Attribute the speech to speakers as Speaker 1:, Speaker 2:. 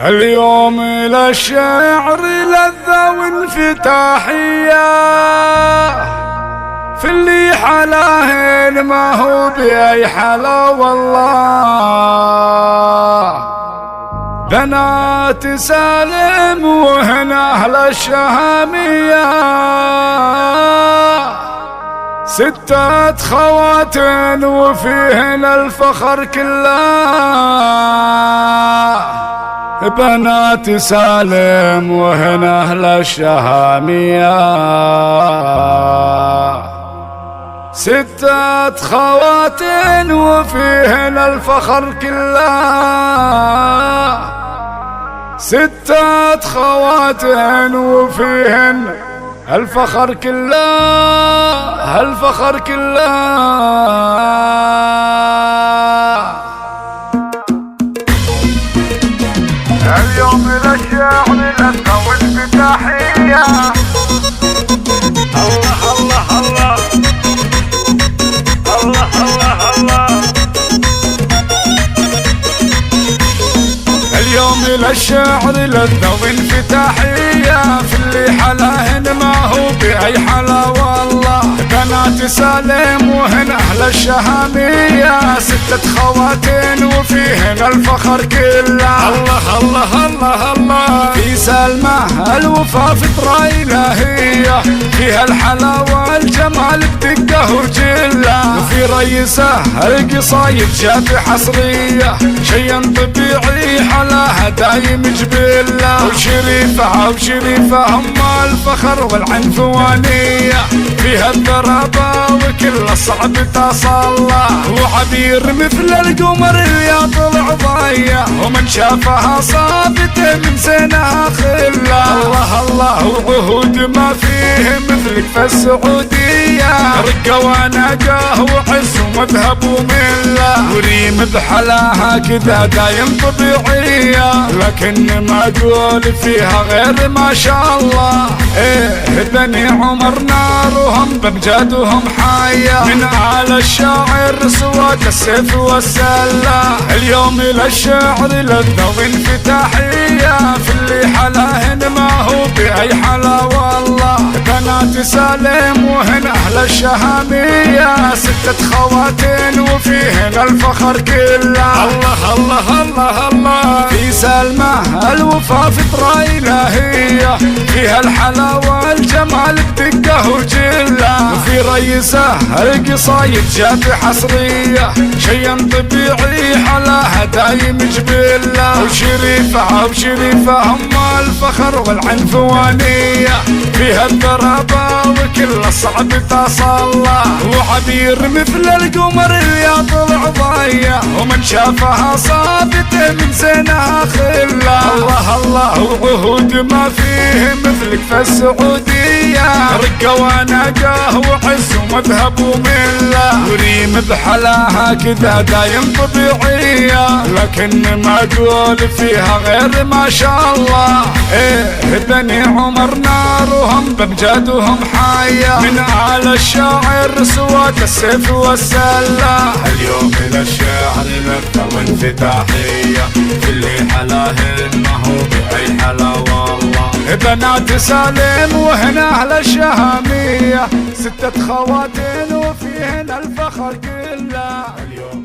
Speaker 1: اليوم للشعر لذة وانفتاحية، في اللي حلاهن ما هو بأي حلا والله. بنات سالم وهن أهل الشهامية، 6 خوات وفيهن الفخر كله. بنات سالم وهن أهل الشهامية، 6 خوات وفيهن الفخر كله. 6 خوات وفيهن الفخر كله، الفخر كله. اليوم للشعر لذة وانفتاحية، الله الله الله الله الله الله. اليوم للشعر لذة وانفتاحية، في اللي حلاهن ما هو بأي حلا والله. بنات سالم وهن أهل الشهامية، 6 خوات وفيهن الفخر كله. الله الله الله الله. في سلمى الوفا فطرة إلهية، فيها الحلاوة والجمال بدقة وجلة. وفي ريسة القصايد جات حصرية، شيء طبيعي حلاها دايم جبلة. وشريفة وشريفة هم الفخر والعنفوانية، فيها الضربة وكل صعب تصلى. وعبير مثل القمر اللي يطلع ضايع، ومن شافها صابت من سنها خلة. الله الله وعهود ما فيه مثلك في السعودية، رقة ونقاه وعز ومذهب وملة. وريم بحلاها كذا دايم طبيعية، لكن ما اقول فيها غير ما شاء الله. بني عمر نارهم بمجادهم حية، من أعلى الشاعر سواد السيف والسلة. اليوم للشعر لذة وانفتاحية، في اللي حلاهن ما هو بأي حلا والله. بنات سالم وهن أهل الشهامية، 6 خوات وفيهن الفخر كله. الله الله الله الله. في سلمى الوفا فطرة إلهية، فيها الحلاوة والجمال بدقة وجلة. وفي ريسة القصايد جات حصرية، شيء طبيعي حلاها دايم جبلة. وشريفة وشريفة هم الفخر والعنفوانية، فيها الضربة وكل صعب تصلى. وعبير مثل القمر اللي يطلع ضايع، ومن شافها صابت من سنها خلة. الله الله وعهود ما فيه مثلك في السعودية، رقة ونقاه وعز ومذهب وملة. وريم بحلاها كذا دايم طبيعية، لكن ما اقول فيها غير ما شاء الله. بني عمر نارهم بمجادهم حية، من أعلى الشاعر سواد السيف والسلة. اليوم للشعر لذة وانفتاحية، في اللي حلاهن ما هو بأي حلا والله. بنات سالم وهن أهل الشهامية، 6 خوات وفيهن الفخر كله. اليوم